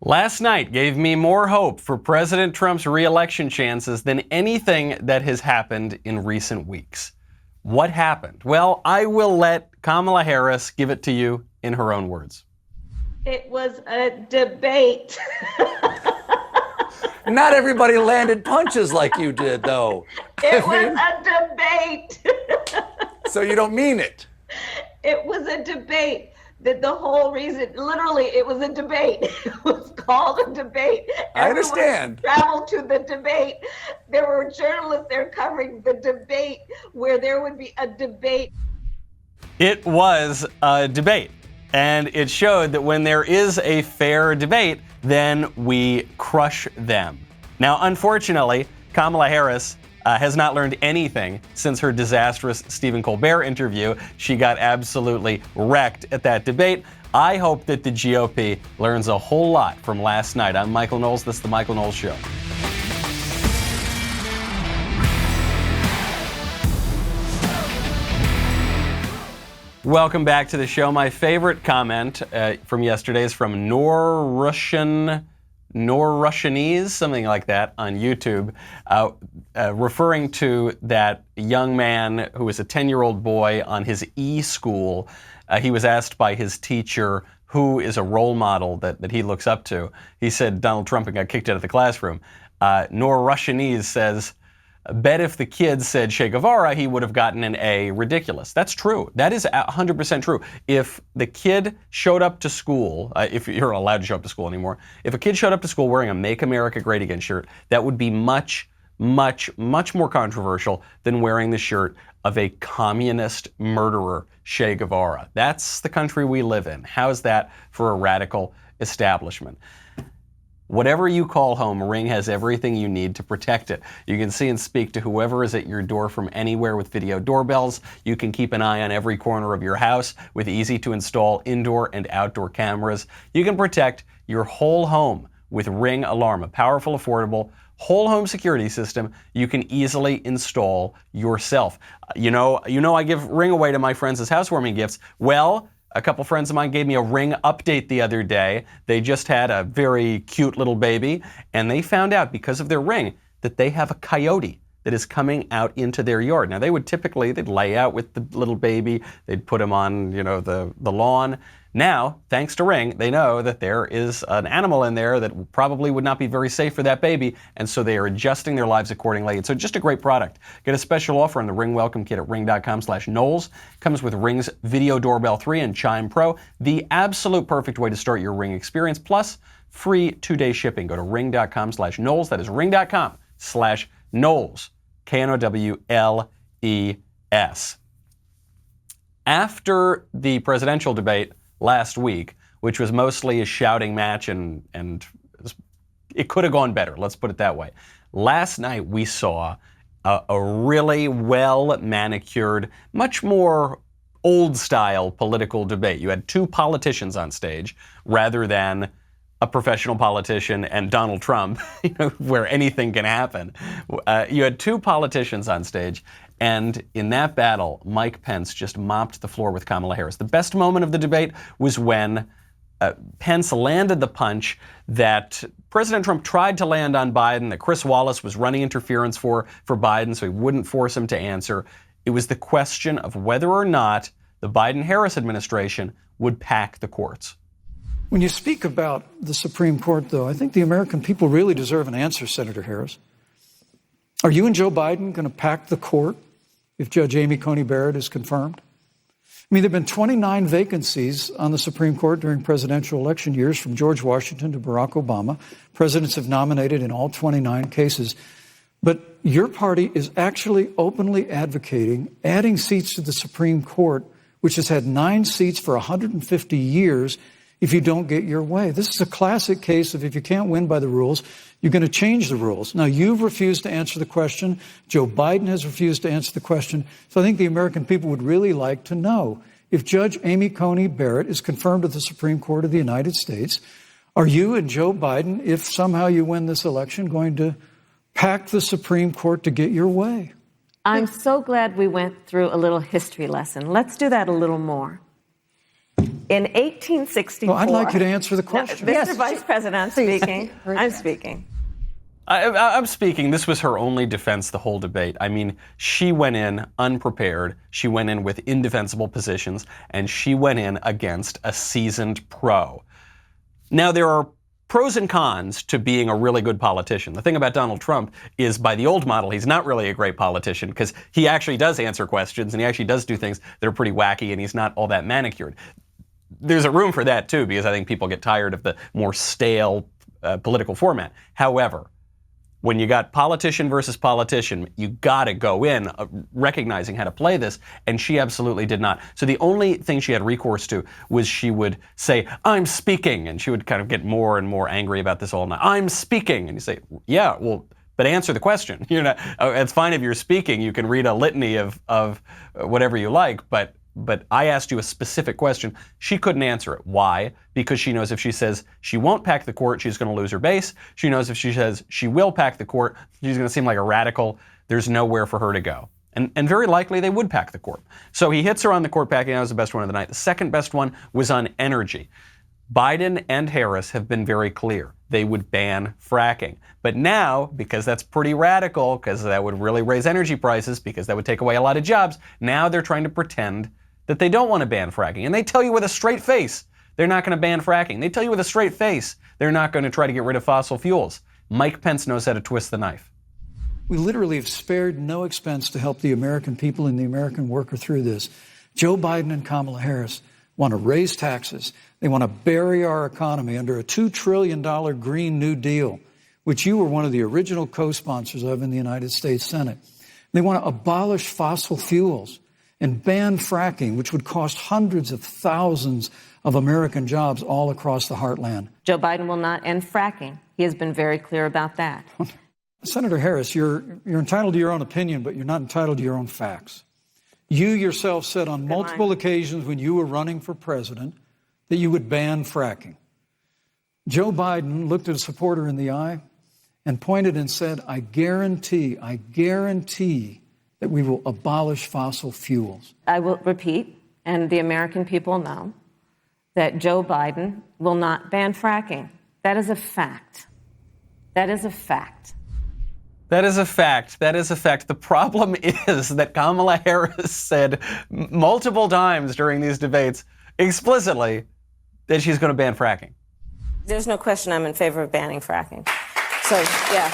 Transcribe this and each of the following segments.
Last night gave me more hope for President Trump's re-election chances than anything that has happened in recent weeks. What happened? Well, I will let Kamala Harris give it to you in her own words. It was a debate. Not everybody landed punches like you did, though. It was a debate. So you don't mean it? It was a debate. The whole reason, literally, it was a debate. It was called a debate. I understand. Traveled to the debate. There were journalists there covering the debate where there would be a debate. It was a debate. And it showed that when there is a fair debate, then we crush them. Now, unfortunately, Kamala Harris has not learned anything since her disastrous Stephen Colbert interview. She got absolutely wrecked at that debate. I hope that the GOP learns a whole lot from last night. I'm Michael Knowles. This is The Michael Knowles Show. Welcome back to the show. My favorite comment from yesterday is from Russianese, something like that, on YouTube, referring to that young man who was a 10-year-old boy on his e-school. He was asked by his teacher who is a role model that he looks up to. He said Donald Trump and got kicked out of the classroom. Russianese says, bet if the kid said Che Guevara, he would have gotten an A. Ridiculous. That's true. That is 100% true. If the kid showed up to school, if you're allowed to show up to school anymore, if a kid showed up to school wearing a Make America Great Again shirt, that would be much more controversial than wearing the shirt of a communist murderer, Che Guevara. That's the country we live in. How's that for a radical establishment? Whatever you call home, Ring has everything you need to protect it. You can see and speak to whoever is at your door from anywhere with video doorbells. You can keep an eye on every corner of your house with easy-to-install indoor and outdoor cameras. You can protect your whole home with Ring Alarm, a powerful, affordable, whole home security system you can easily install yourself. You know I give Ring away to my friends as housewarming gifts. Well, a couple friends of mine gave me a Ring update the other day. They just had a very cute little baby, and they found out because of their Ring that they have a coyote that is coming out into their yard. Now, they'd lay out with the little baby. They'd put him on, the lawn. Now, thanks to Ring, they know that there is an animal in there that probably would not be very safe for that baby, and so they are adjusting their lives accordingly. And so just a great product. Get a special offer on the Ring Welcome Kit at ring.com/Knowles. Comes with Ring's Video Doorbell 3 and Chime Pro, the absolute perfect way to start your Ring experience, plus free 2-day shipping. Go to ring.com/Knowles. That is ring.com/Knowles. Knowles. After the presidential debate last week, which was mostly a shouting match, and it could have gone better, let's put it that way. Last night we saw a really well-manicured, much more old-style political debate. You had two politicians on stage rather than a professional politician and Donald Trump, where anything can happen. You had two politicians on stage, and in that battle, Mike Pence just mopped the floor with Kamala Harris. The best moment of the debate was when Pence landed the punch that President Trump tried to land on Biden, that Chris Wallace was running interference for Biden, so he wouldn't force him to answer. It was the question of whether or not the Biden-Harris administration would pack the courts. When you speak about the Supreme Court, though, I think the American people really deserve an answer, Senator Harris. Are you and Joe Biden going to pack the court if Judge Amy Coney Barrett is confirmed? I mean, there have been 29 vacancies on the Supreme Court during presidential election years, from George Washington to Barack Obama. Presidents have nominated in all 29 cases. But your party is actually openly advocating adding seats to the Supreme Court, which has had 9 seats for 150 years, if you don't get your way. This is a classic case of if you can't win by the rules, you're going to change the rules. Now, you've refused to answer the question. Joe Biden has refused to answer the question. So I think the American people would really like to know, if Judge Amy Coney Barrett is confirmed to the Supreme Court of the United States, are you and Joe Biden, if somehow you win this election, going to pack the Supreme Court to get your way? I'm so glad we went through a little history lesson. Let's do that a little more. In 1864. Well, I'd like you to answer the question. Mr. Vice President, I'm speaking. I'm speaking. I'm speaking. This was her only defense the whole debate. I mean, she went in unprepared. She went in with indefensible positions, and she went in against a seasoned pro. Now, there are pros and cons to being a really good politician. The thing about Donald Trump is, by the old model, he's not really a great politician because he actually does answer questions and he actually does do things that are pretty wacky, and he's not all that manicured. There's a room for that, too, because I think people get tired of the more stale political format. However, when you got politician versus politician, you got to go in recognizing how to play this, and she absolutely did not. So the only thing she had recourse to was she would say, "I'm speaking," and she would kind of get more and more angry about this all night. "I'm speaking," and you say, "Yeah, well, but answer the question." You're not. It's fine if you're speaking. You can read a litany of whatever you like, but I asked you a specific question. She couldn't answer it. Why? Because she knows if she says she won't pack the court, she's going to lose her base. She knows if she says she will pack the court, she's going to seem like a radical. There's nowhere for her to go. And very likely they would pack the court. So he hits her on the court packing. That was the best one of the night. The second best one was on energy. Biden and Harris have been very clear. They would ban fracking. But now, because that's pretty radical, because that would really raise energy prices, because that would take away a lot of jobs, now they're trying to pretend that they don't want to ban fracking. And they tell you with a straight face they're not going to ban fracking. They tell you with a straight face they're not going to try to get rid of fossil fuels. Mike Pence knows how to twist the knife. We literally have spared no expense to help the American people and the American worker through this. Joe Biden and Kamala Harris want to raise taxes. They want to bury our economy under a $2 trillion Green New Deal, which you were one of the original co-sponsors of in the United States Senate. They want to abolish fossil fuels and ban fracking, which would cost hundreds of thousands of American jobs all across the heartland. Joe Biden will not end fracking. He has been very clear about that. Senator Harris, you're entitled to your own opinion, but you're not entitled to your own facts. You yourself said on multiple occasions when you were running for president that you would ban fracking. Joe Biden looked at a supporter in the eye and pointed and said, I guarantee that we will abolish fossil fuels. I will repeat, and the American people know, that Joe Biden will not ban fracking. That is a fact. That is a fact. That is a fact. That is a fact. The problem is that Kamala Harris said multiple times during these debates explicitly that she's going to ban fracking. There's no question I'm in favor of banning fracking. So, yeah,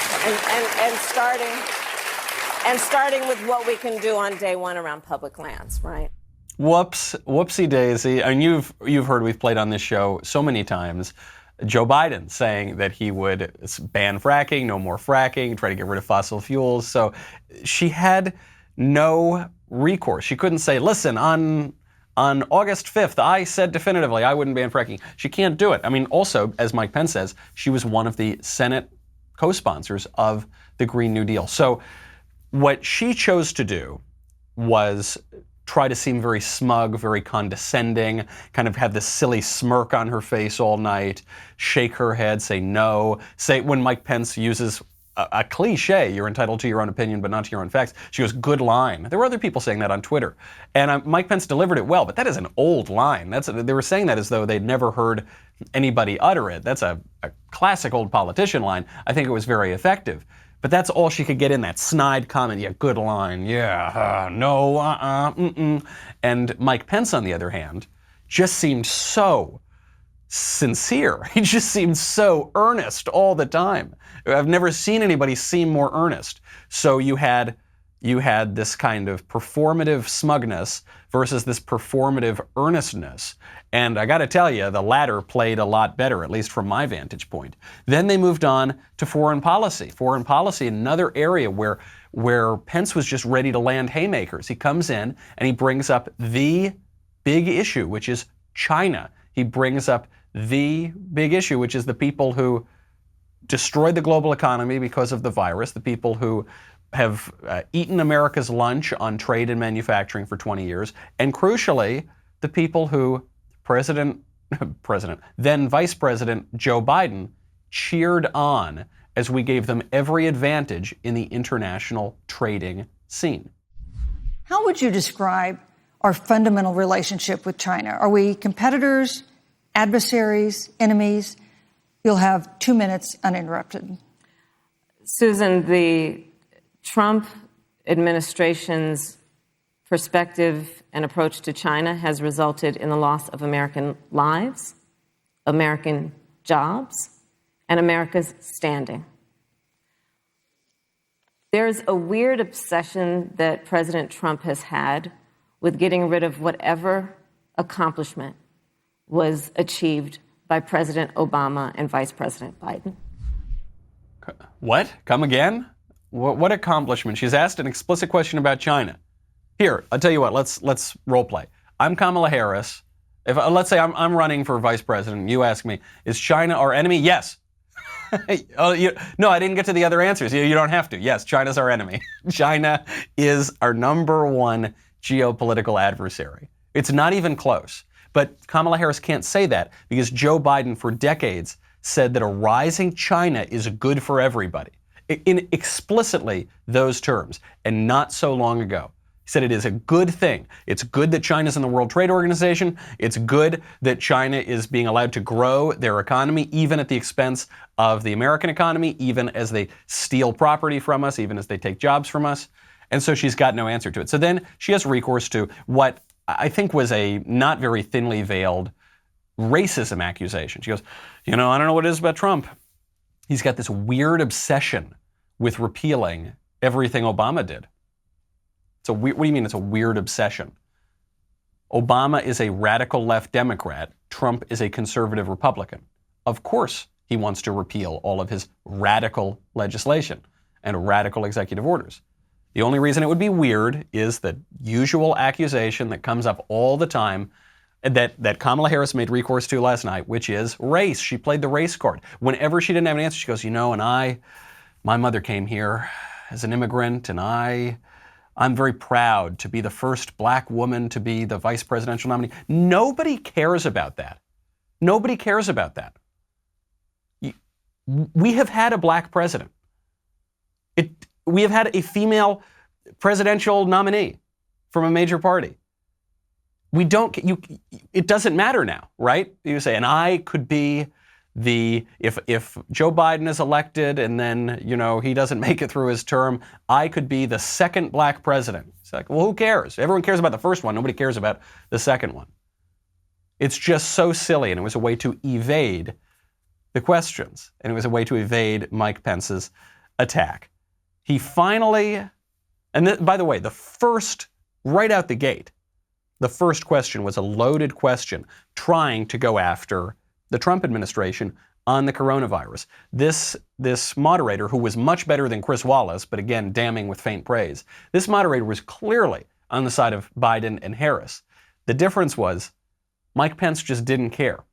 and starting with what we can do on day one around public lands, right? Whoopsie daisy. And you've heard, we've played on this show so many times, Joe Biden saying that he would ban fracking, no more fracking, try to get rid of fossil fuels. So she had no recourse. She couldn't say, listen, on August 5th, I said definitively I wouldn't ban fracking. She can't do it. I mean, also, as Mike Pence says, she was one of the Senate co-sponsors of the Green New Deal. So what she chose to do was try to seem very smug, very condescending, kind of have this silly smirk on her face all night, shake her head, say no, say when Mike Pence uses a cliche, you're entitled to your own opinion but not to your own facts, she goes, good line. There were other people saying that on Twitter. And Mike Pence delivered it well, but that is an old line. They were saying that as though they'd never heard anybody utter it. That's a classic old politician line. I think it was very effective. But that's all she could get in, that snide comment. Yeah, good line. Yeah, no, And Mike Pence, on the other hand, just seemed so sincere. He just seemed so earnest all the time. I've never seen anybody seem more earnest. So you had this kind of performative smugness versus this performative earnestness. And I got to tell you, the latter played a lot better, at least from my vantage point. Then they moved on to foreign policy. Foreign policy, another area where Pence was just ready to land haymakers. He comes in and he brings up the big issue, which is China. He brings up the big issue, which is the people who destroyed the global economy because of the virus, the people who have eaten America's lunch on trade and manufacturing for 20 years, and crucially, the people who then Vice President Joe Biden cheered on as we gave them every advantage in the international trading scene. How would you describe our fundamental relationship with China? Are we competitors, adversaries, enemies? You'll have 2 minutes uninterrupted. Susan, the Trump administration's perspective and approach to China has resulted in the loss of American lives, American jobs, and America's standing. There's a weird obsession that President Trump has had with getting rid of whatever accomplishment was achieved by President Obama and Vice President Biden. What? Come again? What accomplishment? She's asked an explicit question about China. Here, I'll tell you what, let's role play. I'm Kamala Harris. Let's say I'm running for vice president. You ask me, is China our enemy? Yes. No, I didn't get to the other answers. You don't have to. Yes, China's our enemy. China is our number one geopolitical adversary. It's not even close. But Kamala Harris can't say that because Joe Biden for decades said that a rising China is good for everybody. In explicitly those terms, and not so long ago. He said it is a good thing. It's good that China's in the World Trade Organization. It's good that China is being allowed to grow their economy, even at the expense of the American economy, even as they steal property from us, even as they take jobs from us. And so she's got no answer to it. So then she has recourse to what I think was a not very thinly veiled racism accusation. She goes, I don't know what it is about Trump. He's got this weird obsession with repealing everything Obama did. What do you mean it's a weird obsession? Obama is a radical left Democrat. Trump is a conservative Republican. Of course he wants to repeal all of his radical legislation and radical executive orders. The only reason it would be weird is the usual accusation that comes up all the time that Kamala Harris made recourse to last night, which is race. She played the race card. Whenever she didn't have an answer, she goes, my mother came here as an immigrant, and I'm very proud to be the first black woman to be the vice presidential nominee. Nobody cares about that. Nobody cares about that. We have had a black president. We have had a female presidential nominee from a major party. It doesn't matter now, right? You say, and I could be if Joe Biden is elected and then, he doesn't make it through his term, I could be the second black president. It's like, well, who cares? Everyone cares about the first one. Nobody cares about the second one. It's just so silly, and it was a way to evade the questions, and it was a way to evade Mike Pence's attack. He finally, by the way, right out the gate, the first question was a loaded question trying to go after the Trump administration on the coronavirus. This moderator, who was much better than Chris Wallace, but again, damning with faint praise, this moderator was clearly on the side of Biden and Harris. The difference was Mike Pence just didn't care.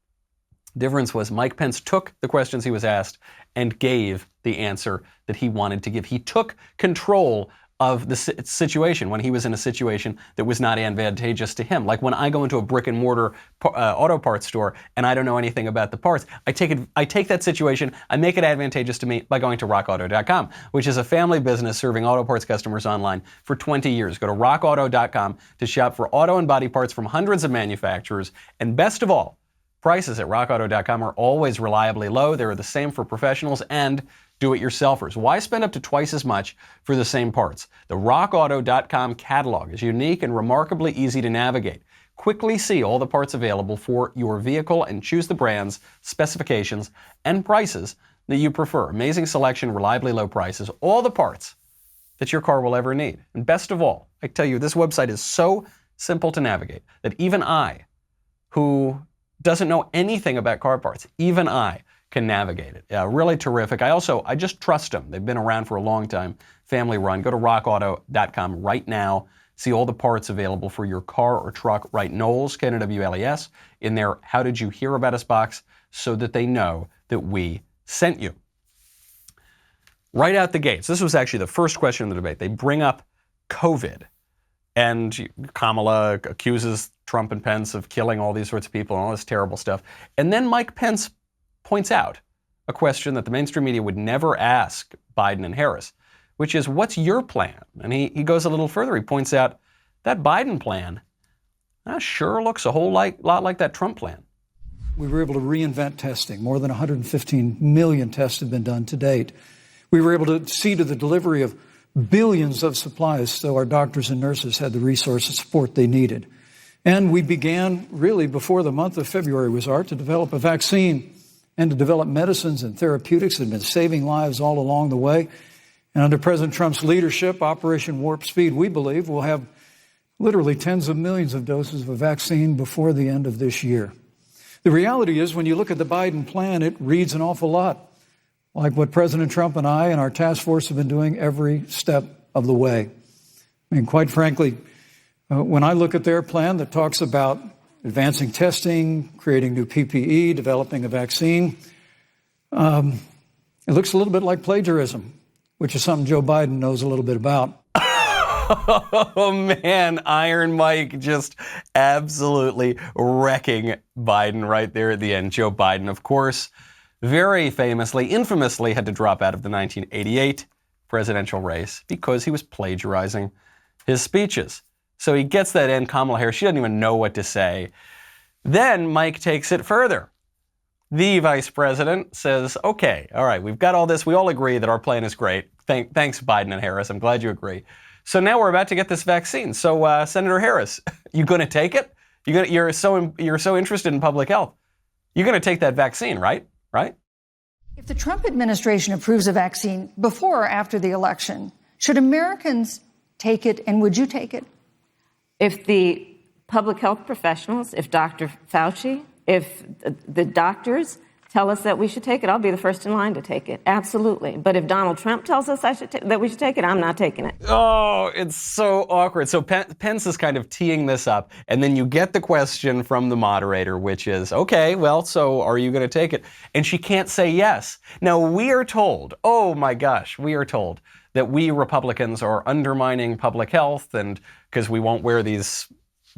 The difference was Mike Pence took the questions he was asked and gave the answer that he wanted to give. He took control of the situation when he was in a situation that was not advantageous to him. Like when I go into a brick and mortar auto parts store and I don't know anything about the parts, I take that situation, I make it advantageous to me by going to rockauto.com, which is a family business serving auto parts customers online for 20 years. Go to rockauto.com to shop for auto and body parts from hundreds of manufacturers. And best of all, prices at rockauto.com are always reliably low. They're the same for professionals and do-it-yourselfers. Why spend up to twice as much for the same parts? The rockauto.com catalog is unique and remarkably easy to navigate. Quickly see all the parts available for your vehicle and choose the brands, specifications, and prices that you prefer. Amazing selection, reliably low prices, all the parts that your car will ever need. And best of all, I tell you, this website is so simple to navigate that even I, who doesn't know anything about car parts, even I can navigate it. Really terrific. I just trust them. They've been around for a long time, family run. Go to rockauto.com right now. See all the parts available for your car or truck. Write Knowles, Knowles, in their How Did You Hear About Us box so that they know that we sent you. Right out the gates, this was actually the first question in the debate. They bring up COVID. And Kamala accuses Trump and Pence of killing all these sorts of people and all this terrible stuff. And then Mike Pence points out a question that the mainstream media would never ask Biden and Harris, which is, what's your plan? And he goes a little further. He points out that Biden plan That sure looks a whole lot like that Trump plan. We were able to reinvent testing. More than 115 million tests have been done to date. We were able to see to the delivery of billions of supplies so our doctors and nurses had the resource and support they needed. And we began, really, before the month of February was out, to develop a vaccine and to develop medicines and therapeutics that have been saving lives all along the way. And under President Trump's leadership, Operation Warp Speed, we believe, will have literally tens of millions of doses of a vaccine before the end of this year. The reality is, when you look at the Biden plan, it reads an awful lot like what President Trump and I and our task force have been doing every step of the way. I mean, quite frankly, when I look at their plan that talks about advancing testing, creating new PPE, developing a vaccine, it looks a little bit like plagiarism, which is something Joe Biden knows a little bit about. Oh, man, Iron Mike just absolutely wrecking Biden right there at the end. Joe Biden, of course, very famously, infamously had to drop out of the 1988 presidential race because he was plagiarizing his speeches. So he gets that in. Kamala Harris, she doesn't even know what to say. Then Mike takes it further. The vice president says, okay, all right, we've got all this. We all agree that our plan is great. Thanks, Biden and Harris. I'm glad you agree. So now we're about to get this vaccine. So, Senator Harris, you going to take it? You're so interested in public health. You're going to take that vaccine, right? Right? If the Trump administration approves a vaccine before or after the election, should Americans take it, and would you take it? If the public health professionals, if Dr. Fauci, if the doctors tell us that we should take it, I'll be the first in line to take it. Absolutely. But if Donald Trump tells us that we should take it, I'm not taking it. Oh, it's so awkward. So Pence is kind of teeing this up, and then you get the question from the moderator, which is, okay, well, so are you going to take it? And she can't say yes. Now, we are told, oh my gosh, we are told that we Republicans are undermining public health, and because we won't wear these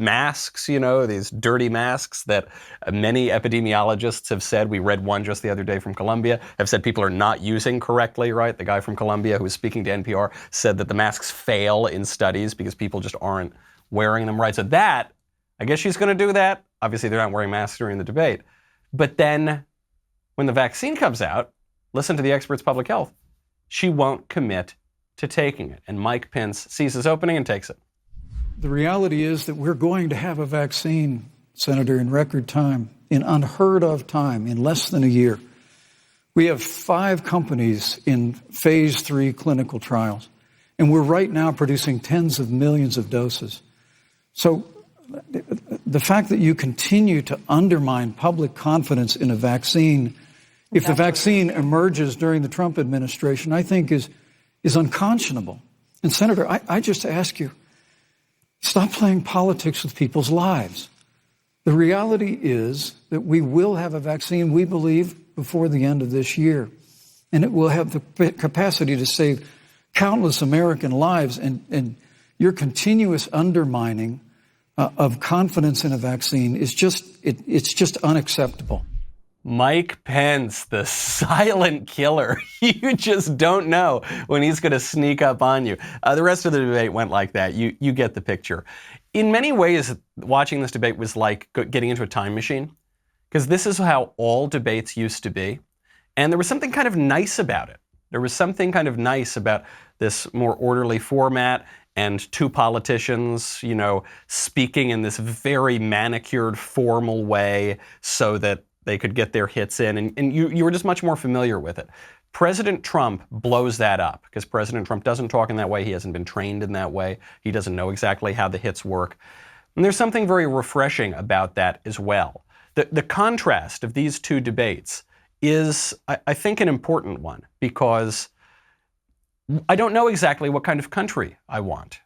masks, these dirty masks that many epidemiologists have said. We read one just the other day from Columbia, have said people are not using correctly, right? The guy from Columbia who was speaking to NPR said that the masks fail in studies because people just aren't wearing them right. So that, I guess she's going to do that. Obviously, they're not wearing masks during the debate. But then when the vaccine comes out, listen to the experts' public health, she won't commit to taking it. And Mike Pence sees his opening and takes it. The reality is that we're going to have a vaccine, Senator, in record time, in unheard of time, in less than a year. We have 5 companies in phase 3 clinical trials, and we're right now producing tens of millions of doses. So the fact that you continue to undermine public confidence in a vaccine, if the vaccine emerges during the Trump administration, I think is unconscionable. And Senator, I just ask you, stop playing politics with people's lives. The reality is that we will have a vaccine, we believe, before the end of this year. And it will have the capacity to save countless American lives. And your continuous undermining of confidence in a vaccine is it's just unacceptable. Mike Pence, the silent killer. You just don't know when he's going to sneak up on you. The rest of the debate went like that. You get the picture. In many ways, watching this debate was like getting into a time machine, because this is how all debates used to be. And there was something kind of nice about it. There was something kind of nice about this more orderly format and 2 politicians, speaking in this very manicured, formal way so that they could get their hits in, and you were just much more familiar with it. President Trump blows that up because President Trump doesn't talk in that way. He hasn't been trained in that way. He doesn't know exactly how the hits work. And there's something very refreshing about that as well. The contrast of these 2 debates is, I think, an important one, because I don't know exactly what kind of country I want.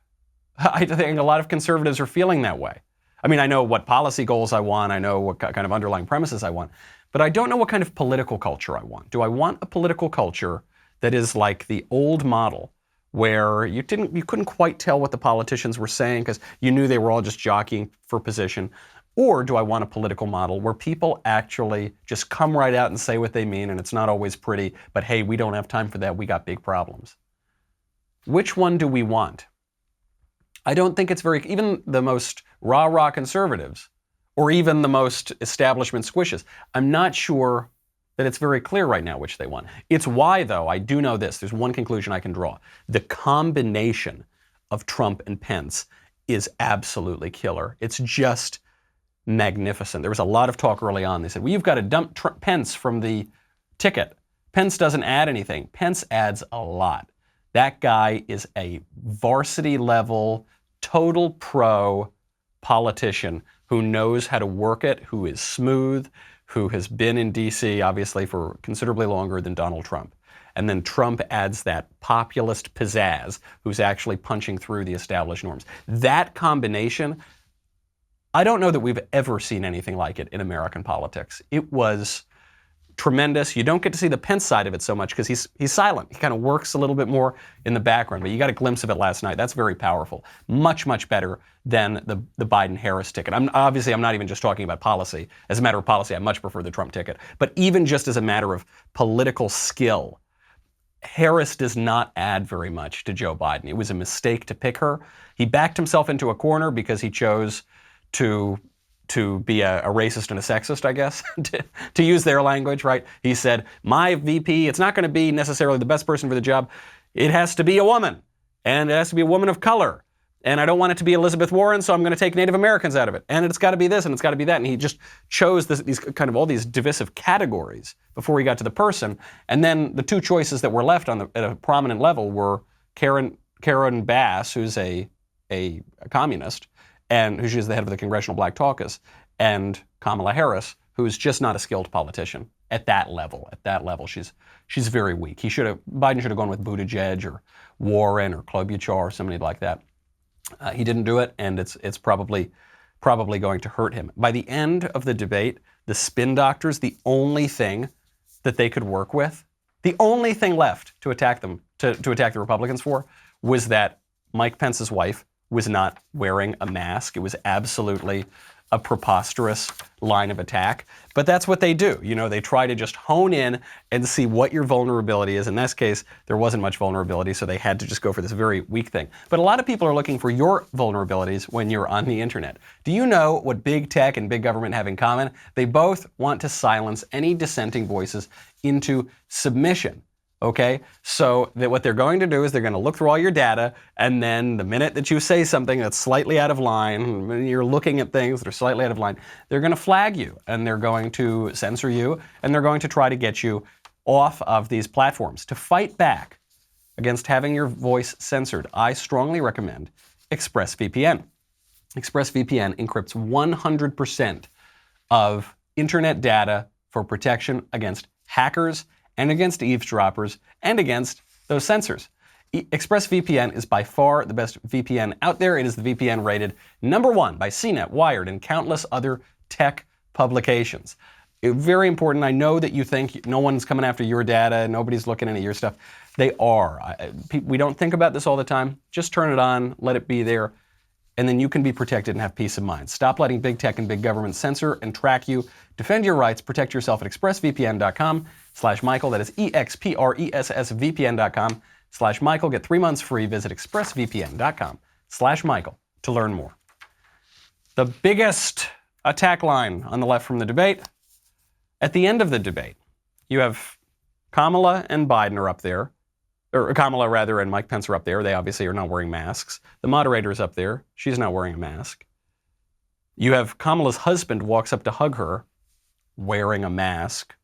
I think a lot of conservatives are feeling that way. I mean, I know what policy goals I want. I know what kind of underlying premises I want. But I don't know what kind of political culture I want. Do I want a political culture that is like the old model, where you couldn't quite tell what the politicians were saying because you knew they were all just jockeying for position? Or do I want a political model where people actually just come right out and say what they mean, and it's not always pretty, but hey, we don't have time for that. We got big problems. Which one do we want? I don't think it's very, even the most rah-rah conservatives, or even the most establishment squishes, I'm not sure that it's very clear right now which they want. It's why, though, I do know this. There's one conclusion I can draw. The combination of Trump and Pence is absolutely killer. It's just magnificent. There was a lot of talk early on. They said, well, you've got to dump Pence from the ticket. Pence doesn't add anything. Pence adds a lot. That guy is a varsity level, total pro politician who knows how to work it, who is smooth, who has been in D.C., obviously, for considerably longer than Donald Trump. And then Trump adds that populist pizzazz, who's actually punching through the established norms. That combination, I don't know that we've ever seen anything like it in American politics. It was tremendous. You don't get to see the Pence side of it so much because he's silent. He kind of works a little bit more in the background, but you got a glimpse of it last night. That's very powerful. Much, much better than the Biden-Harris ticket. I'm not even just talking about policy. As a matter of policy, I much prefer the Trump ticket. But even just as a matter of political skill, Harris does not add very much to Joe Biden. It was a mistake to pick her. He backed himself into a corner because he chose to be a racist and a sexist, I guess, to use their language, right? He said, my VP, it's not going to be necessarily the best person for the job. It has to be a woman, and it has to be a woman of color. And I don't want it to be Elizabeth Warren, so I'm going to take Native Americans out of it. And it's got to be this, and it's got to be that. And he just chose these kind of all these divisive categories before he got to the person. And then the two choices that were left at a prominent level were Karen Bass, who's a communist, and she's the head of the Congressional Black Caucus, and Kamala Harris, who's just not a skilled politician at that level. At that level, she's very weak. Biden should have gone with Buttigieg or Warren or Klobuchar or somebody like that. He didn't do it, and it's probably going to hurt him. By the end of the debate, the spin doctors, the only thing that they could work with, the only thing left to attack them, to attack the Republicans for, was that Mike Pence's wife was not wearing a mask. It was absolutely a preposterous line of attack. But that's what they do. You know, they try to just hone in and see what your vulnerability is. In this case, there wasn't much vulnerability, so they had to just go for this very weak thing. But a lot of people are looking for your vulnerabilities when you're on the internet. Do you know what big tech and big government have in common? They both want to silence any dissenting voices into submission. Okay, so what they're going to do is they're going to look through all your data, and then the minute that you say something that's slightly out of line, when you're looking at things that are slightly out of line, they're going to flag you, and they're going to censor you, and they're going to try to get you off of these platforms. To fight back against having your voice censored, I strongly recommend ExpressVPN. ExpressVPN encrypts 100% of internet data for protection against hackers and against eavesdroppers, and against those censors. ExpressVPN is by far the best VPN out there. It is the VPN rated #1 by CNET, Wired, and countless other tech publications. Very important. I know that you think no one's coming after your data, nobody's looking into your stuff. They are. We don't think about this all the time. Just turn it on, let it be there, and then you can be protected and have peace of mind. Stop letting big tech and big government censor and track you. Defend your rights. Protect yourself at expressvpn.com/Michael. That is expressvpn.com/Michael. Get 3 months free. Visit expressvpn.com/Michael to learn more. The biggest attack line on the left from the debate. At the end of the debate, you have Kamala and Biden are up there. Or Kamala, rather, and Mike Pence are up there. They obviously are not wearing masks. The moderator is up there. She's not wearing a mask. You have Kamala's husband walks up to hug her wearing a mask.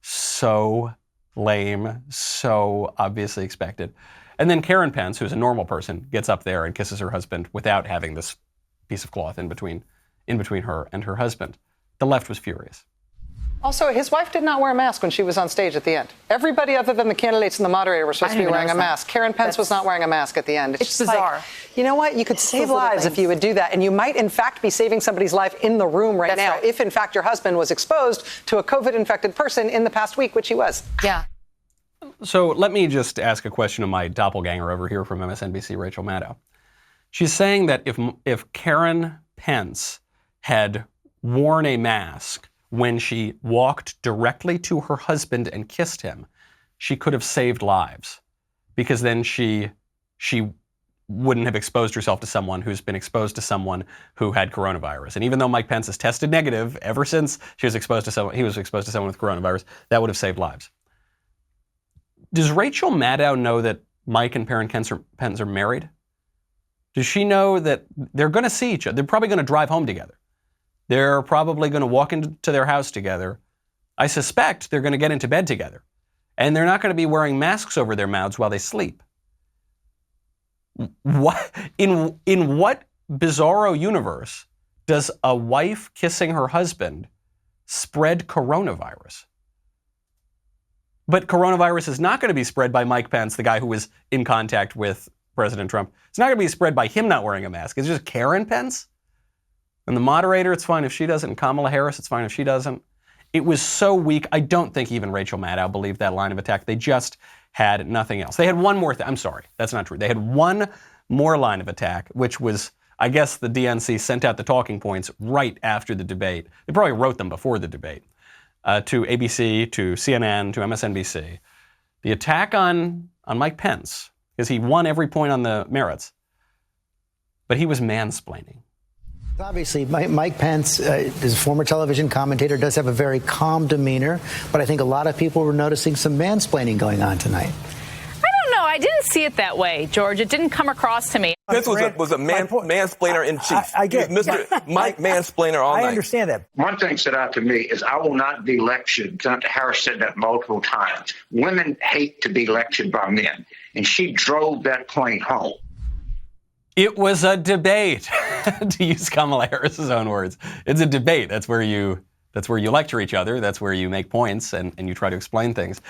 So lame, so obviously expected. And then Karen Pence, who's a normal person, gets up there and kisses her husband without having this piece of cloth in between her and her husband. The left was furious. Also, his wife did not wear a mask when she was on stage at the end. Everybody other than the candidates and the moderator were supposed to be wearing a mask. Karen Pence was not wearing a mask at the end. It's bizarre. You know what? You could save lives if you would do that. And you might, in fact, be saving somebody's life in the room right now if, in fact, your husband was exposed to a COVID-infected person in the past week, which he was. Yeah. So let me just ask a question of my doppelganger over here from MSNBC, Rachel Maddow. She's saying that if Karen Pence had worn a mask when she walked directly to her husband and kissed him, she could have saved lives, because then she wouldn't have exposed herself to someone who's been exposed to someone who had coronavirus. And even though Mike Pence has tested negative ever since he was exposed to someone with coronavirus, that would have saved lives. Does Rachel Maddow know that Mike and Karen Pence are married? Does she know that they're going to see each other? They're probably going to drive home together. They're probably going to walk into their house together. I suspect they're going to get into bed together. And they're not going to be wearing masks over their mouths while they sleep. What in what bizarro universe does a wife kissing her husband spread coronavirus? But coronavirus is not going to be spread by Mike Pence, the guy who was in contact with President Trump. It's not going to be spread by him not wearing a mask. It's just Karen Pence. And the moderator, it's fine if she doesn't. And Kamala Harris, it's fine if she doesn't. It was so weak. I don't think even Rachel Maddow believed that line of attack. They just had nothing else. They had one more thing. I'm sorry, that's not true. They had one more line of attack, which was, I guess the DNC sent out the talking points right after the debate. They probably wrote them before the debate to ABC, to CNN, to MSNBC. The attack on Mike Pence, because he won every point on the merits, but he was mansplaining. Obviously, Mike Pence is a former television commentator, does have a very calm demeanor, but I think a lot of people were noticing some mansplaining going on tonight. I don't know. I didn't see it that way, George. It didn't come across to me. Pence was a mansplainer in chief. I get Mr. Mike Mansplainer all night. I understand that. One thing stood out to me is I will not be lectured. Senator Harris said that multiple times. Women hate to be lectured by men, and she drove that point home. It was a debate, to use Kamala Harris's own words. It's a debate. That's where you lecture each other. That's where you make points and you try to explain things.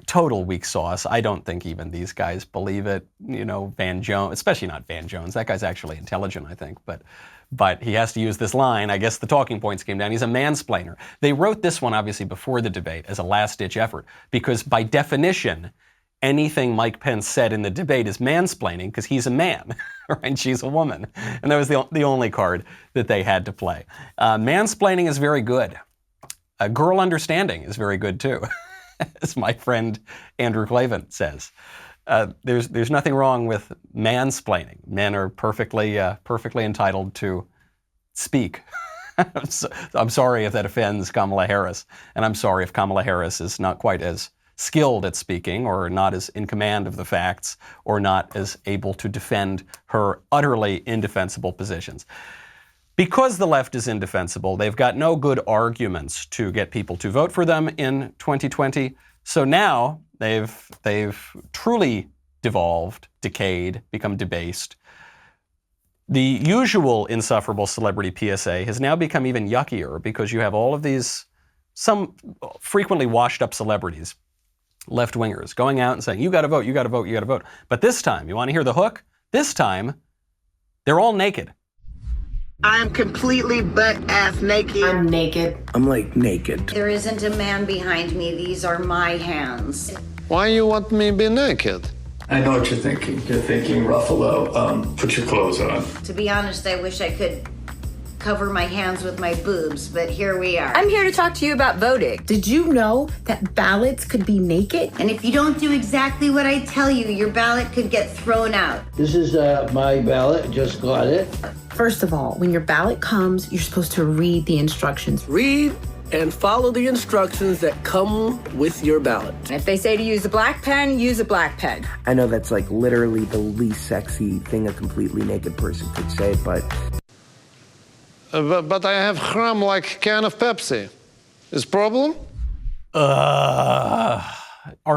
Total weak sauce. I don't think even these guys believe it. You know, Van Jones, especially not Van Jones. That guy's actually intelligent, I think. But he has to use this line. I guess the talking points came down. He's a mansplainer. They wrote this one, obviously, before the debate as a last-ditch effort because, by definition, anything Mike Pence said in the debate is mansplaining because he's a man, right? And she's a woman. And that was the only card that they had to play. Mansplaining is very good. Girl understanding is very good, too, as my friend Andrew Clavin says. There's nothing wrong with mansplaining. Men are perfectly entitled to speak. I'm sorry if that offends Kamala Harris, and I'm sorry if Kamala Harris is not quite as skilled at speaking or not as in command of the facts or not as able to defend her utterly indefensible positions. Because the left is indefensible, they've got no good arguments to get people to vote for them in 2020. So now they've truly devolved, decayed, become debased. The usual insufferable celebrity PSA has now become even yuckier because you have all of these, some frequently washed up celebrities, left-wingers, going out and saying, you got to vote, you got to vote, you got to vote. But this time, you want to hear the hook? This time, they're all naked. I'm completely butt-ass naked. I'm naked. I'm like naked. There isn't a man behind me. These are my hands. Why you want me to be naked? I know what you're thinking. You're thinking, Ruffalo, put your clothes on. To be honest, I wish I could cover my hands with my boobs, but here we are. I'm here to talk to you about voting. Did you know that ballots could be naked? And if you don't do exactly what I tell you, your ballot could get thrown out. This is my ballot. Just got it. First of all, when your ballot comes, you're supposed to read the instructions. Read and follow the instructions that come with your ballot. And if they say to use a black pen, use a black pen. I know that's like literally the least sexy thing a completely naked person could say, but... But I have crumb like a can of Pepsi. Is problem? Our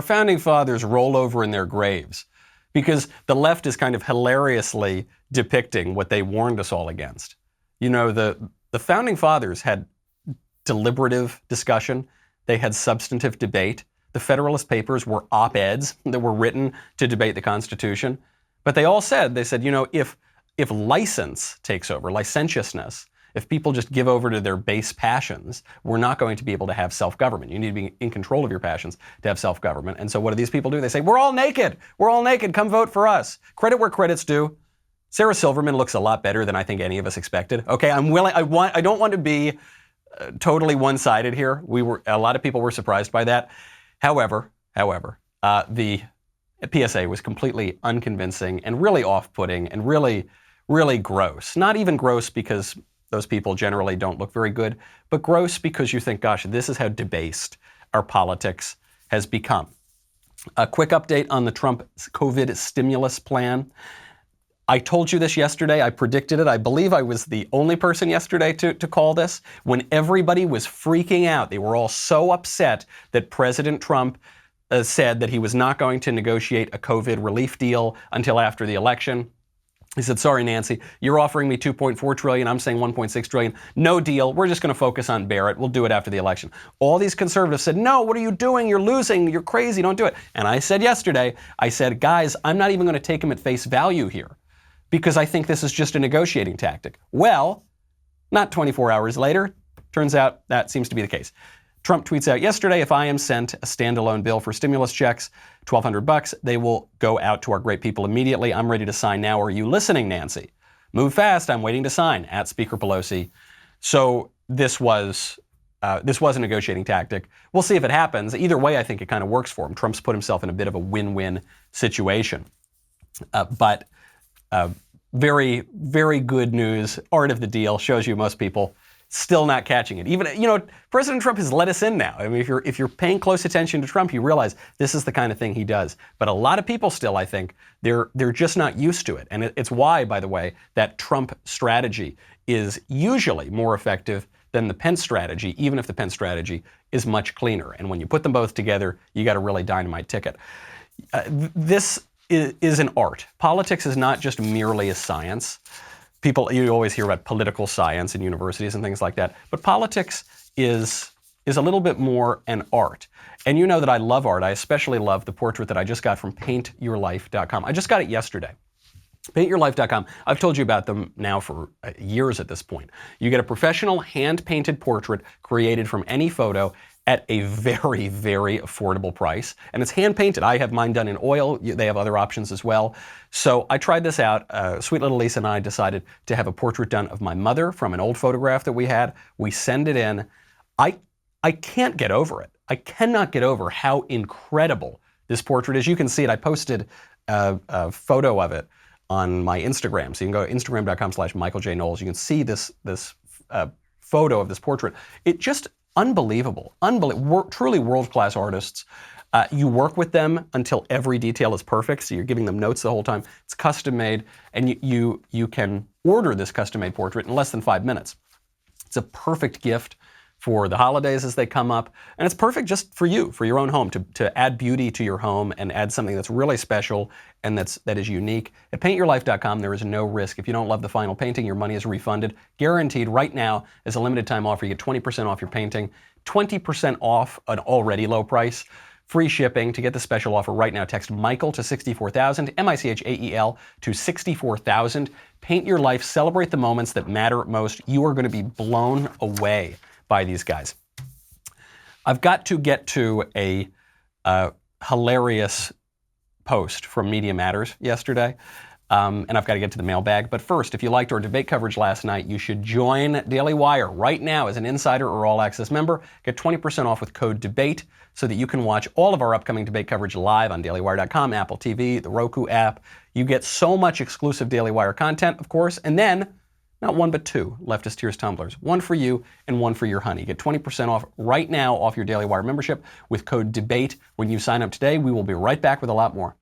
founding fathers roll over in their graves because the left is kind of hilariously depicting what they warned us all against. You know, the founding fathers had deliberative discussion. They had substantive debate. The Federalist Papers were op-eds that were written to debate the Constitution. But they all said, you know, if license takes over, licentiousness, if people just give over to their base passions, we're not going to be able to have self-government. You need to be in control of your passions to have self-government. And so what do these people do? They say, we're all naked. We're all naked. Come vote for us. Credit where credit's due. Sarah Silverman looks a lot better than I think any of us expected. Okay, I'm willing. I don't want to be totally one-sided here. A lot of people were surprised by that. However, and PSA was completely unconvincing and really off-putting and really, really gross. Not even gross because those people generally don't look very good, but gross because you think, gosh, this is how debased our politics has become. A quick update on the Trump COVID stimulus plan. I told you this yesterday. I predicted it. I believe I was the only person yesterday to call this. When everybody was freaking out, they were all so upset that President Trump said that he was not going to negotiate a COVID relief deal until after the election. He said, sorry, Nancy, you're offering me $2.4 trillion. I'm saying $1.6 trillion. No deal. We're just going to focus on Barrett. We'll do it after the election. All these conservatives said, no, what are you doing? You're losing. You're crazy. Don't do it. And I said yesterday, I said, guys, I'm not even going to take him at face value here because I think this is just a negotiating tactic. Well, not 24 hours later, turns out that seems to be the case. Trump tweets out yesterday, if I am sent a standalone bill for stimulus checks, $1,200, they will go out to our great people immediately. I'm ready to sign now. Are you listening, Nancy? Move fast. I'm waiting to sign, at Speaker Pelosi. So this was a negotiating tactic. We'll see if it happens. Either way, I think it kind of works for him. Trump's put himself in a bit of a win-win situation. But very, very good news. Art of the deal shows you most people still not catching it. Even, President Trump has let us in now. I mean, if you're paying close attention to Trump, you realize this is the kind of thing he does. But a lot of people still, I think, they're just not used to it. And it's why, by the way, that Trump strategy is usually more effective than the Pence strategy, even if the Pence strategy is much cleaner. And when you put them both together, you got a really dynamite ticket. This is an art. Politics is not just merely a science. You always hear about political science in universities and things like that. But politics is a little bit more an art. And you know that I love art. I especially love the portrait that I just got from paintyourlife.com. I just got it yesterday. Paintyourlife.com. I've told you about them now for years at this point. You get a professional hand-painted portrait created from any photo at a very, very affordable price. And it's hand-painted. I have mine done in oil. They have other options as well. So I tried this out. Sweet little Lisa and I decided to have a portrait done of my mother from an old photograph that we had. We send it in. I can't get over it. I cannot get over how incredible this portrait is. You can see it. I posted a photo of it on my Instagram. So you can go to instagram.com/Michael J. Knowles. You can see this photo of this portrait. It just unbelievable. Truly world-class artists. You work with them until every detail is perfect, so you're giving them notes the whole time. It's custom-made, and you can order this custom-made portrait in less than 5 minutes. It's a perfect gift for the holidays as they come up, and it's perfect just for you, for your own home, to add beauty to your home and add something that's really special and that is unique. At paintyourlife.com, there is no risk. If you don't love the final painting, your money is refunded, guaranteed. Right now, as a limited time offer, you get 20% off your painting, 20% off an already low price, free shipping. To get the special offer right now, text Michael to 64,000, MICHAEL to 64,000. Paint Your Life. Celebrate the moments that matter most. You are going to be blown away by these guys. I've got to get to a hilarious post from Media Matters yesterday, and I've got to get to the mailbag. But first, if you liked our debate coverage last night, you should join Daily Wire right now as an insider or all-access member. Get 20% off with code DEBATE so that you can watch all of our upcoming debate coverage live on dailywire.com, Apple TV, the Roku app. You get so much exclusive Daily Wire content, of course, and then not one, but two Leftist Tears tumblers. One for you and one for your honey. Get 20% off right now off your Daily Wire membership with code DEBATE when you sign up today. We will be right back with a lot more.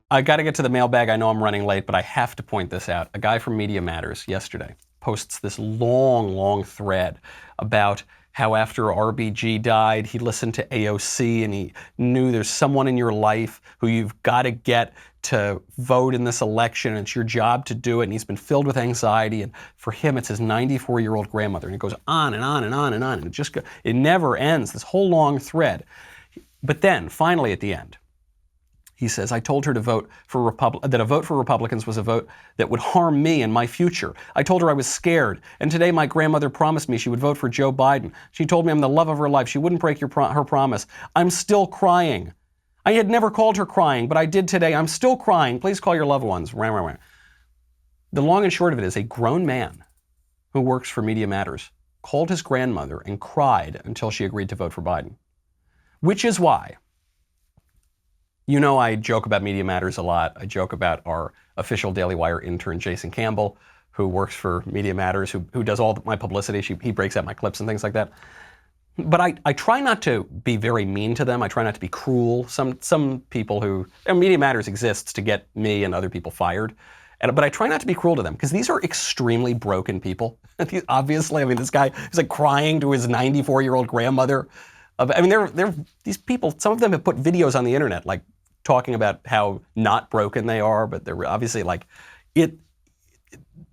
I got to get to the mailbag. I know I'm running late, but I have to point this out. A guy from Media Matters yesterday posts this long thread about how after RBG died, he listened to AOC and he knew there's someone in your life who you've got to get to vote in this election and it's your job to do it. And he's been filled with anxiety. And for him, it's his 94-year-old grandmother. And it goes on and on and on and on. And it never ends, this whole long thread. But then finally at the end, he says, I told her to vote for that a vote for Republicans was a vote that would harm me and my future. I told her I was scared. And today my grandmother promised me she would vote for Joe Biden. She told me I'm the love of her life. She wouldn't break her promise. I'm still crying. I had never called her crying, but I did today. I'm still crying. Please call your loved ones. The long and short of it is a grown man who works for Media Matters called his grandmother and cried until she agreed to vote for Biden. Which is why, you know, I joke about Media Matters a lot. I joke about our official Daily Wire intern, Jason Campbell, who works for Media Matters, who does all my publicity. He breaks out my clips and things like that. But I try not to be very mean to them. I try not to be cruel. Some people who, Media Matters exists to get me and other people fired. But I try not to be cruel to them because these are extremely broken people. Obviously, I mean, this guy is like crying to his 94-year-old grandmother. I mean, they're these people, some of them have put videos on the internet, like talking about how not broken they are, but they're obviously like,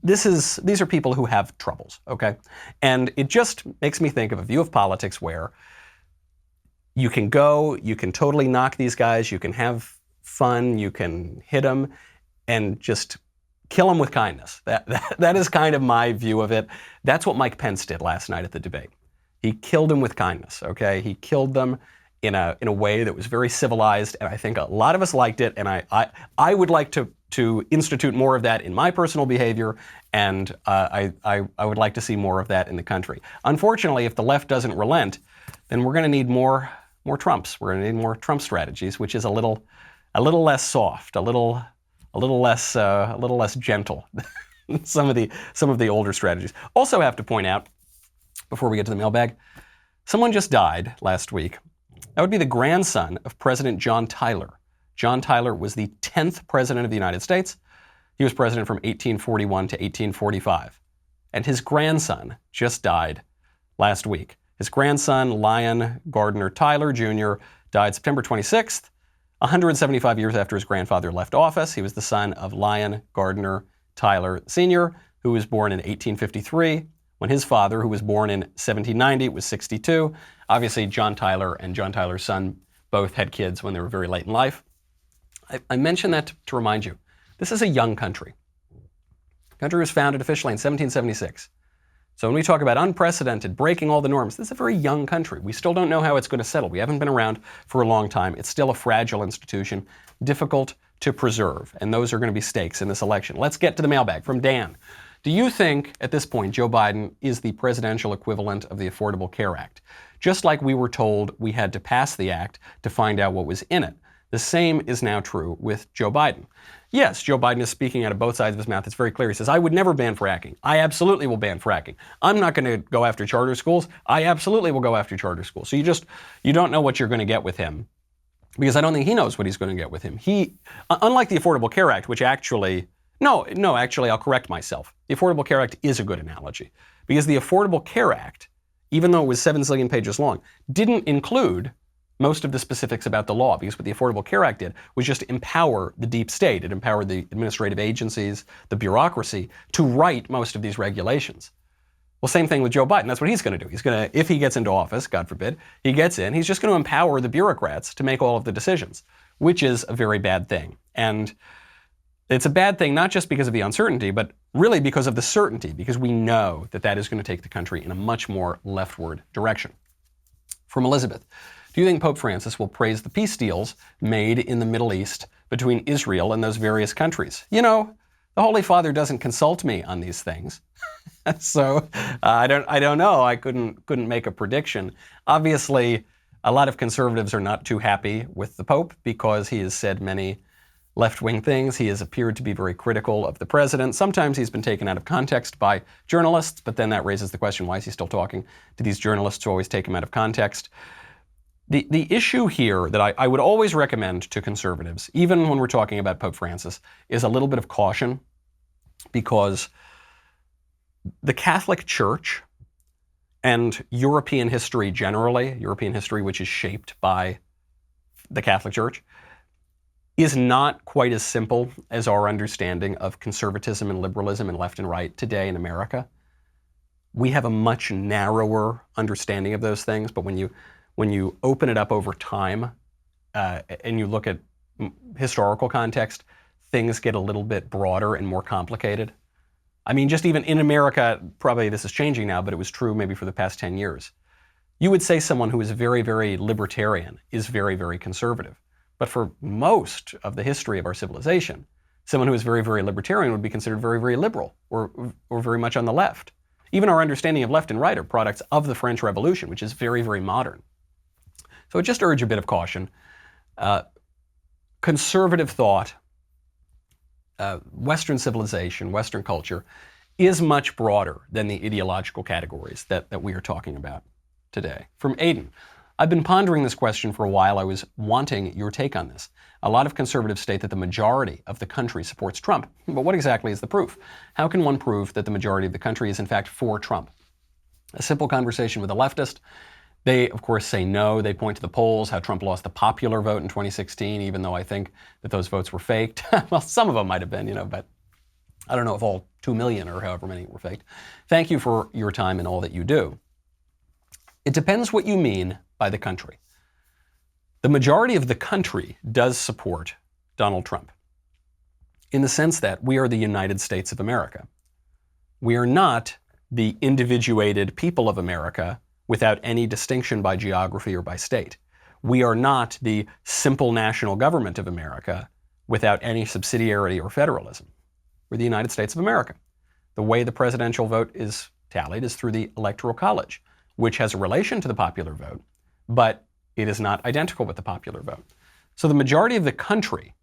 these are people who have troubles, okay? And it just makes me think of a view of politics where you can totally knock these guys, you can have fun, you can hit them, and just kill them with kindness. That is kind of my view of it. That's what Mike Pence did last night at the debate. He killed them with kindness, okay? He killed them in a way that was very civilized, and I think a lot of us liked it, and I would like to institute more of that in my personal behavior, and I would like to see more of that in the country. Unfortunately, if the left doesn't relent, then we're going to need more Trumps. We're going to need more Trump strategies, which is a little less soft, a little less gentle than some of the older strategies. Also have to point out, before we get to the mailbag, someone just died last week. That would be the grandson of President John Tyler. John Tyler was the 10th president of the United States. He was president from 1841 to 1845. And his grandson just died last week. His grandson, Lyon Gardner Tyler Jr., died September 26th, 175 years after his grandfather left office. He was the son of Lyon Gardner Tyler Sr., who was born in 1853, when his father, who was born in 1790, was 62. Obviously, John Tyler and John Tyler's son both had kids when they were very late in life. I mention that to remind you, this is a young country. The country was founded officially in 1776. So when we talk about unprecedented, breaking all the norms, this is a very young country. We still don't know how it's going to settle. We haven't been around for a long time. It's still a fragile institution, difficult to preserve. And those are going to be stakes in this election. Let's get to the mailbag from Dan. Do you think, at this point, Joe Biden is the presidential equivalent of the Affordable Care Act? Just like we were told we had to pass the act to find out what was in it. The same is now true with Joe Biden. Yes, Joe Biden is speaking out of both sides of his mouth. It's very clear. He says, I would never ban fracking. I absolutely will ban fracking. I'm not going to go after charter schools. I absolutely will go after charter schools. So you don't know what you're going to get with him, because I don't think he knows what he's going to get with him. Unlike the Affordable Care Act, which actually, actually, I'll correct myself. The Affordable Care Act is a good analogy, because the Affordable Care Act, even though it was 7 zillion pages long, didn't include most of the specifics about the law, because what the Affordable Care Act did was just empower the deep state. It empowered the administrative agencies, the bureaucracy, to write most of these regulations. Well, same thing with Joe Biden. That's what he's going to do. He's going to, if he gets into office, God forbid, he gets in, he's just going to empower the bureaucrats to make all of the decisions, which is a very bad thing. And it's a bad thing not just because of the uncertainty, but really because of the certainty, because we know that that is going to take the country in a much more leftward direction. From Elizabeth. Do you think Pope Francis will praise the peace deals made in the Middle East between Israel and those various countries? You know, the Holy Father doesn't consult me on these things. So I don't know. I couldn't make a prediction. Obviously, a lot of conservatives are not too happy with the Pope because he has said many left-wing things. He has appeared to be very critical of the president. Sometimes he's been taken out of context by journalists, but then that raises the question, why is he still talking to these journalists who always take him out of context? The issue here that I would always recommend to conservatives, even when we're talking about Pope Francis, is a little bit of caution, because the Catholic Church and European history generally, European history which is shaped by the Catholic Church, is not quite as simple as our understanding of conservatism and liberalism and left and right today in America. We have a much narrower understanding of those things, but when you open it up over time and you look at historical context, things get a little bit broader and more complicated. I mean, just even in America, probably this is changing now, but it was true maybe for the past 10 years. You would say someone who is very, very libertarian is very, very conservative. But for most of the history of our civilization, Someone who is very, very libertarian would be considered very, very liberal or very much on the left. Even our understanding of left and right are products of the French Revolution, which is very, very modern. So I just urge a bit of caution. Conservative thought, Western civilization, Western culture, is much broader than the ideological categories that we are talking about today. From Aiden, I've been pondering this question for a while. I was wanting your take on this. A lot of conservatives state that the majority of the country supports Trump, but what exactly is the proof? How can one prove that the majority of the country is in fact for Trump? A simple conversation with a leftist. They, of course, say no. They point to the polls, how Trump lost the popular vote in 2016, even though I think that those votes were faked. Well, some of them might have been, but I don't know if all 2 million or however many were faked. Thank you for your time and all that you do. It depends what you mean by the country. The majority of the country does support Donald Trump in the sense that we are the United States of America. We are not the individuated people of America without any distinction by geography or by state. We are not the simple national government of America without any subsidiarity or federalism. We're the United States of America. The way the presidential vote is tallied is through the Electoral College, which has a relation to the popular vote, but it is not identical with the popular vote. So the majority of the country,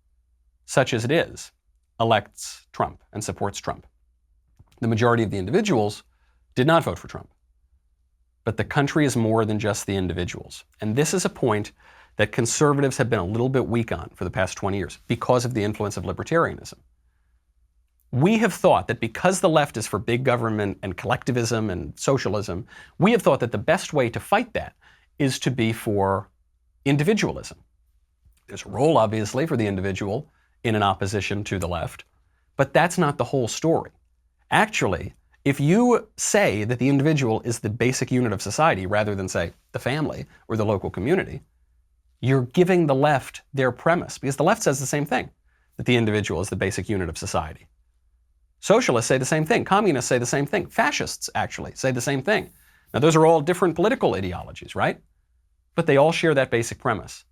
such as it is, elects Trump and supports Trump. The majority of the individuals did not vote for Trump. But the country is more than just the individuals. And this is a point that conservatives have been a little bit weak on for the past 20 years because of the influence of libertarianism. We have thought that because the left is for big government and collectivism and socialism, we have thought that the best way to fight that is to be for individualism. There's a role, obviously, for the individual in an opposition to the left, but that's not the whole story. Actually, if you say that the individual is the basic unit of society rather than, say, the family or the local community, you're giving the left their premise, because the left says the same thing, that the individual is the basic unit of society. Socialists say the same thing. Communists say the same thing. Fascists, actually, say the same thing. Now, those are all different political ideologies, right? But they all share that basic premise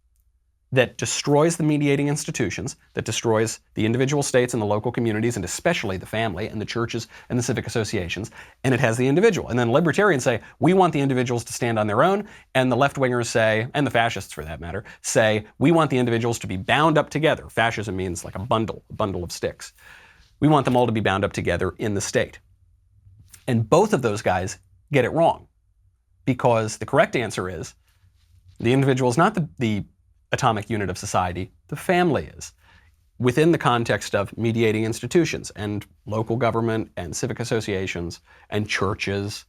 that destroys the mediating institutions, that destroys the individual states and the local communities, and especially the family and the churches and the civic associations, and it has the individual. And then libertarians say, we want the individuals to stand on their own, and the left-wingers say, and the fascists for that matter, say, we want the individuals to be bound up together. Fascism means like a bundle of sticks. We want them all to be bound up together in the state. And both of those guys get it wrong, because the correct answer is the individual is not the atomic unit of society, the family is, within the context of mediating institutions and local government and civic associations and churches.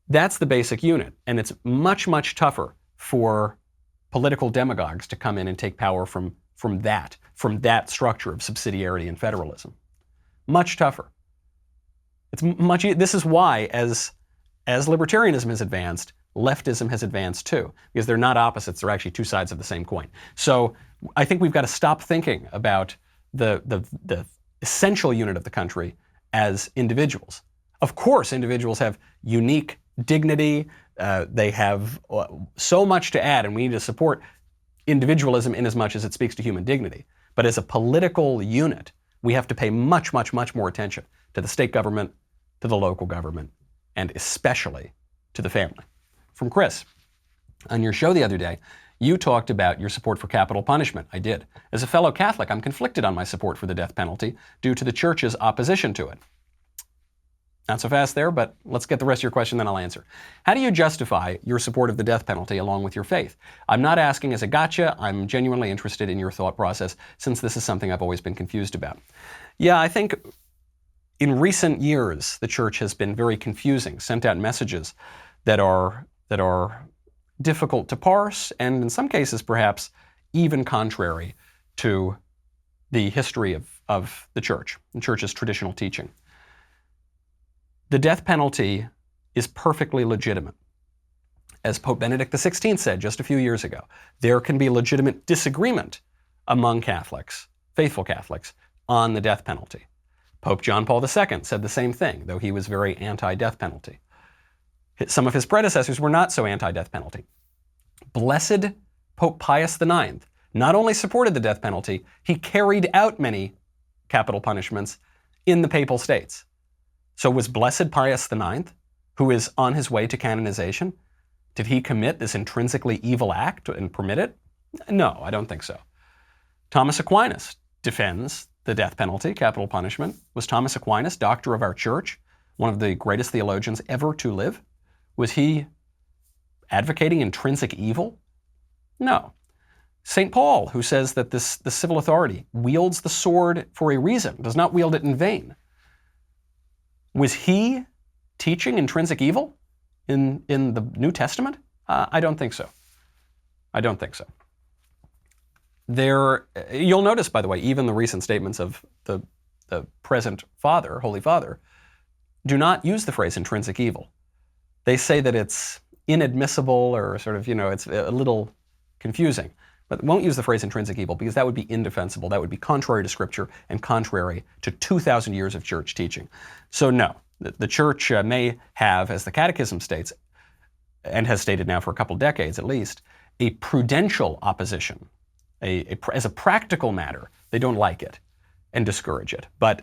That's the basic unit, and it's much, much tougher for political demagogues to come in and take power from that structure of subsidiarity and federalism. Much tougher. This is why, as libertarianism has advanced, leftism has advanced too, because they're not opposites, they're actually two sides of the same coin. So I think we've got to stop thinking about the essential unit of the country as individuals. Of course, individuals have unique dignity, they have so much to add, and we need to support individualism in as much as it speaks to human dignity. But as a political unit, we have to pay much, much, much more attention to the state government, to the local government, and especially to the family. From Chris, on your show the other day, you talked about your support for capital punishment. I did. As a fellow Catholic, I'm conflicted on my support for the death penalty due to the church's opposition to it. Not so fast there, but let's get the rest of your question, then I'll answer. How do you justify your support of the death penalty along with your faith? I'm not asking as a gotcha. I'm genuinely interested in your thought process, since this is something I've always been confused about. Yeah, I think in recent years, the church has been very confusing, sent out messages that are difficult to parse, and in some cases, perhaps even contrary to the history of the church's traditional teaching. The death penalty is perfectly legitimate. As Pope Benedict XVI said just a few years ago, there can be legitimate disagreement among Catholics, faithful Catholics, on the death penalty. Pope John Paul II said the same thing, though he was very anti-death penalty. Some of his predecessors were not so anti-death penalty. Blessed Pope Pius IX not only supported the death penalty, he carried out many capital punishments in the Papal States. So was Blessed Pius IX, who is on his way to canonization, did he commit this intrinsically evil act and permit it? No, I don't think so. Thomas Aquinas defends the death penalty, capital punishment. Was Thomas Aquinas, doctor of our church, one of the greatest theologians ever to live? Was he advocating intrinsic evil? No. St. Paul, who says that the civil authority wields the sword for a reason, does not wield it in vain. Was he teaching intrinsic evil in the New Testament? I don't think so. I don't think so. You'll notice, by the way, even the recent statements of the present Father, Holy Father, do not use the phrase intrinsic evil. They say that it's inadmissible or sort of, it's a little confusing, but won't use the phrase intrinsic evil because that would be indefensible. That would be contrary to Scripture and contrary to 2,000 years of church teaching. So no, the church may have, as the Catechism states, and has stated now for a couple decades at least, a prudential opposition. As a practical matter, they don't like it and discourage it. But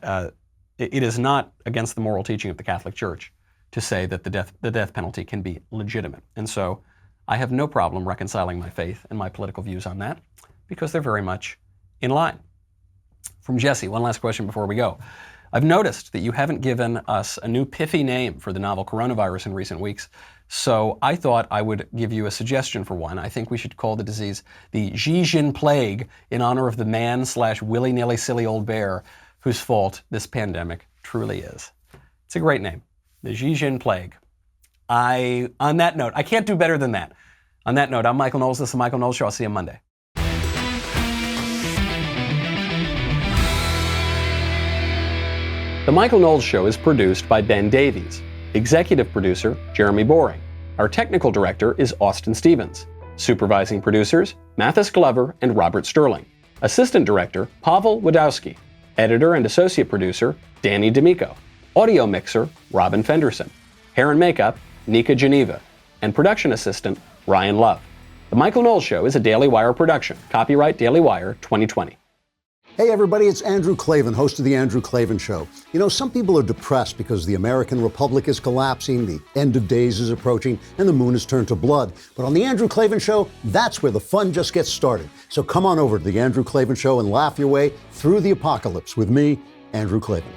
it is not against the moral teaching of the Catholic Church to say that the death penalty can be legitimate. And so I have no problem reconciling my faith and my political views on that because they're very much in line. From Jesse, one last question before we go. I've noticed that you haven't given us a new pithy name for the novel coronavirus in recent weeks, so I thought I would give you a suggestion for one. I think we should call the disease the Xi Plague in honor of the man/willy-nilly silly old bear whose fault this pandemic truly is. It's a great name, the Xi Plague. On that note, I can't do better than that. On that note, I'm Michael Knowles. This is the Michael Knowles Show. I'll see you Monday. The Michael Knowles Show is produced by Ben Davies. Executive producer, Jeremy Boring. Our technical director is Austin Stevens. Supervising producers, Mathis Glover and Robert Sterling. Assistant director, Pavel Wadowski. Editor and associate producer, Danny D'Amico. Audio mixer, Robin Fenderson. Hair and makeup, Nika Geneva. And production assistant, Ryan Love. The Michael Knowles Show is a Daily Wire production. Copyright Daily Wire 2020. Hey everybody, it's Andrew Klavan, host of The Andrew Klavan Show. You know, some people are depressed because the American Republic is collapsing, the end of days is approaching, and the moon has turned to blood. But on The Andrew Klavan Show, that's where the fun just gets started. So come on over to The Andrew Klavan Show and laugh your way through the apocalypse with me, Andrew Klavan.